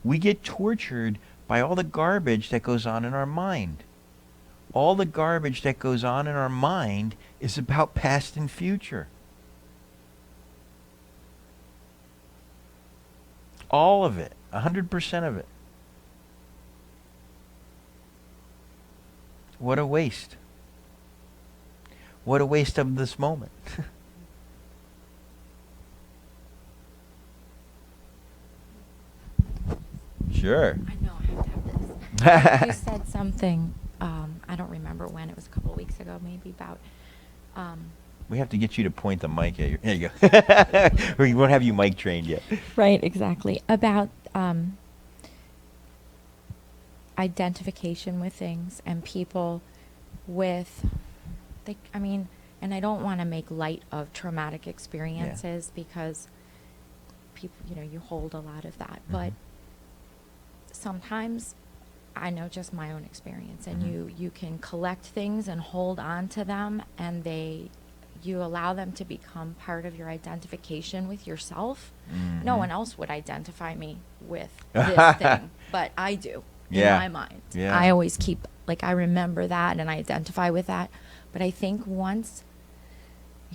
We get tortured by all the garbage that goes on in our mind. All the garbage that goes on in our mind is about past and future. All of it. 100% of it. What a waste. What a waste of this moment. Sure. I know I have to have this. You said something, I don't remember when, it was a couple of weeks ago, maybe about... We have to get you to point the mic at your... There you go. We won't have you mic trained yet. Right, exactly. About identification with things and people with... and I don't want to make light of traumatic experiences because people, you hold a lot of that. Mm-hmm. But sometimes, I know just my own experience, and mm-hmm. you can collect things and hold on to them, and you allow them to become part of your identification with yourself. Mm-hmm. No one else would identify me with this thing, but I do in my mind. Yeah. I always keep, I remember that and I identify with that. But I think once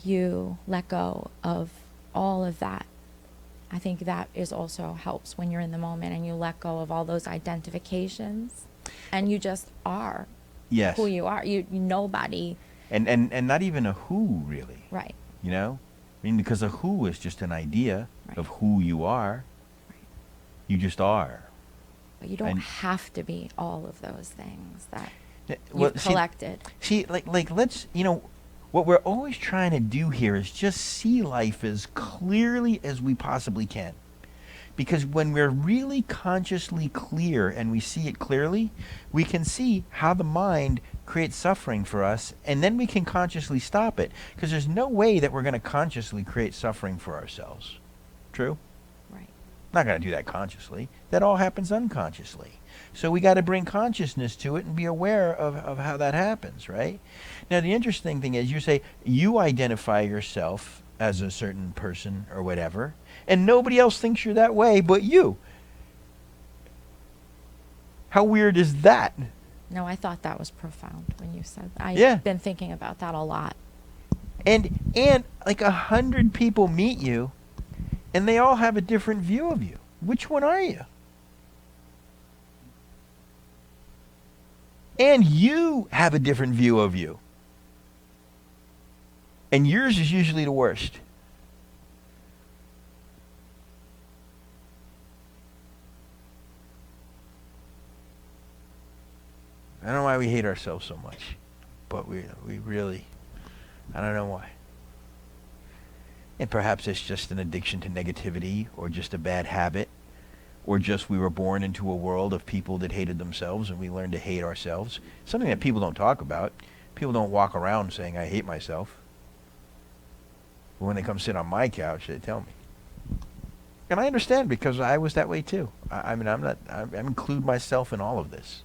you let go of all of that, I think that is also helps when you're in the moment and you let go of all those identifications and you just are who you are. You nobody. And not even a who, really. Right. Because a who is just an idea of who you are. Right. You just are. But you don't have to be all of those things that you've collected. See, let's, what we're always trying to do here is just see life as clearly as we possibly can. Because when we're really consciously clear and we see it clearly, we can see how the mind creates suffering for us, and then we can consciously stop it. Because there's no way that we're going to consciously create suffering for ourselves. True? Right. Not going to do that consciously. That all happens unconsciously. So we got to bring consciousness to it and be aware of how that happens, right? Now, the interesting thing is you say you identify yourself as a certain person or whatever, and nobody else thinks you're that way but you. How weird is that? No, I thought that was profound when you said that. I've been thinking about that a lot. And 100 people meet you, and they all have a different view of you. Which one are you? And you have a different view of you. And yours is usually the worst. I don't know why we hate ourselves so much. But we really, I don't know why. And perhaps it's just an addiction to negativity, or just a bad habit, or just we were born into a world of people that hated themselves and we learned to hate ourselves. Something that people don't talk about. People don't walk around saying, I hate myself. But when they come sit on my couch, they tell me. And I understand, because I was that way too. I include myself in all of this.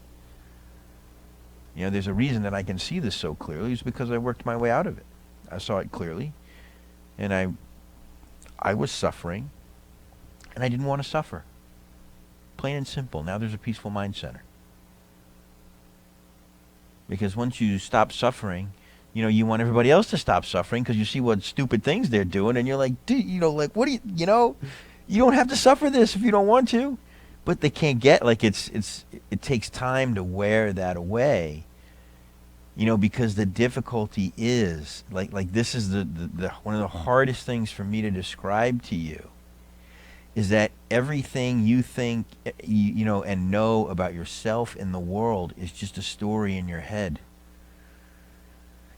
There's a reason that I can see this so clearly. It's because I worked my way out of it. I saw it clearly. And I was suffering. And I didn't want to suffer. Plain and simple. Now there's a peaceful mind center. Because once you stop suffering, you want everybody else to stop suffering because you see what stupid things they're doing, and you're like, dude, what do you don't have to suffer this if you don't want to. But they can't get, it takes time to wear that away. Because the difficulty is, this is the one of the hardest things for me to describe to you, is that everything you think, and know about yourself in the world is just a story in your head.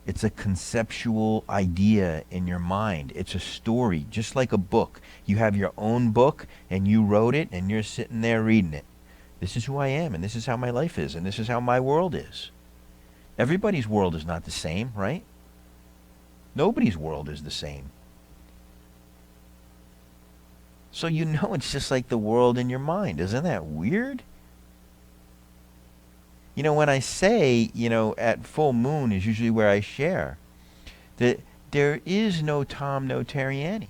It's a conceptual idea in your mind. It's a story, just like a book. You have your own book, and you wrote it, and you're sitting there reading it. This is who I am, and this is how my life is, and this is how my world is. Everybody's world is not the same, right? Nobody's world is the same. So it's just like the world in your mind. Isn't that weird? When I say, at full moon is usually where I share, that there is no Tom, no Terry Annie.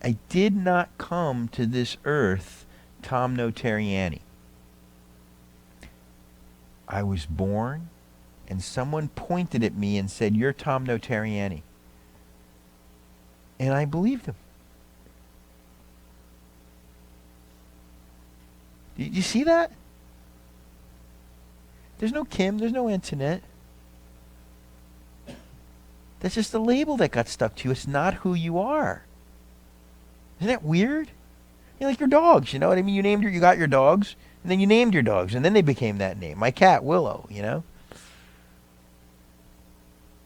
I did not come to this earth Tom Notarianni. I was born, and someone pointed at me and said, "You're Tom Notarianni." And I believed him. Did you see that? There's no Kim, there's no Antoinette. That's just a label that got stuck to you. It's not who you are. Isn't that weird? You're like your dogs, you know what I mean? You got your dogs, and then you named your dogs, and then they became that name. My cat, Willow, you know?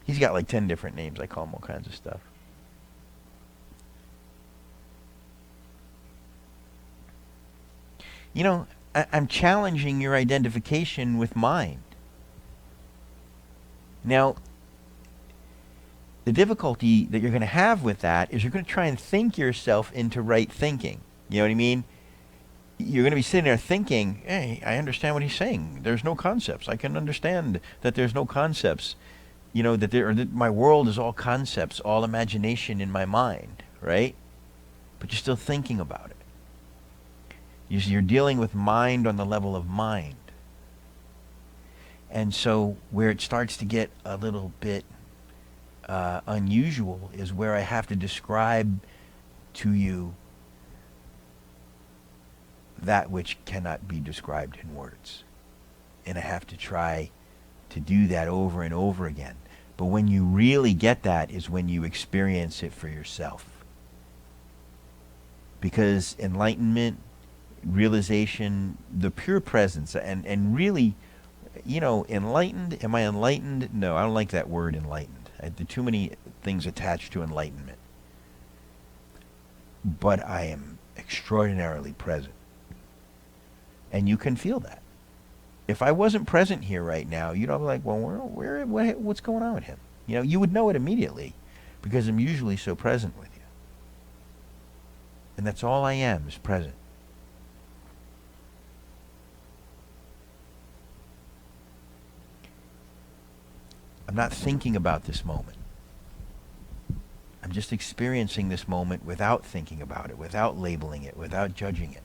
He's got like 10 different names. I call him all kinds of stuff. You know, I'm challenging your identification with mind. Now, the difficulty that you're going to have with that is you're going to try and think yourself into right thinking. You know what I mean? You're going to be sitting there thinking, hey, I understand what he's saying. There's no concepts. I can understand that there's no concepts. You know, that my world is all concepts, all imagination in my mind, right? But you're still thinking about it. You're dealing with mind on the level of mind. And so where it starts to get a little bit unusual is where I have to describe to you that which cannot be described in words. And I have to try to do that over and over again. But when you really get that is when you experience it for yourself. Because enlightenment, realization, the pure presence, and really, you know, enlightened, am I enlightened? No, I don't like that word enlightened. There are too many things attached to enlightenment. But I am extraordinarily present. And you can feel that. If I wasn't present here right now, you'd all be like, well, what's going on with him? You know, you would know it immediately because I'm usually so present with you. And that's all I am, is present. I'm not thinking about this moment. I'm just experiencing this moment without thinking about it, without labeling it, without judging it.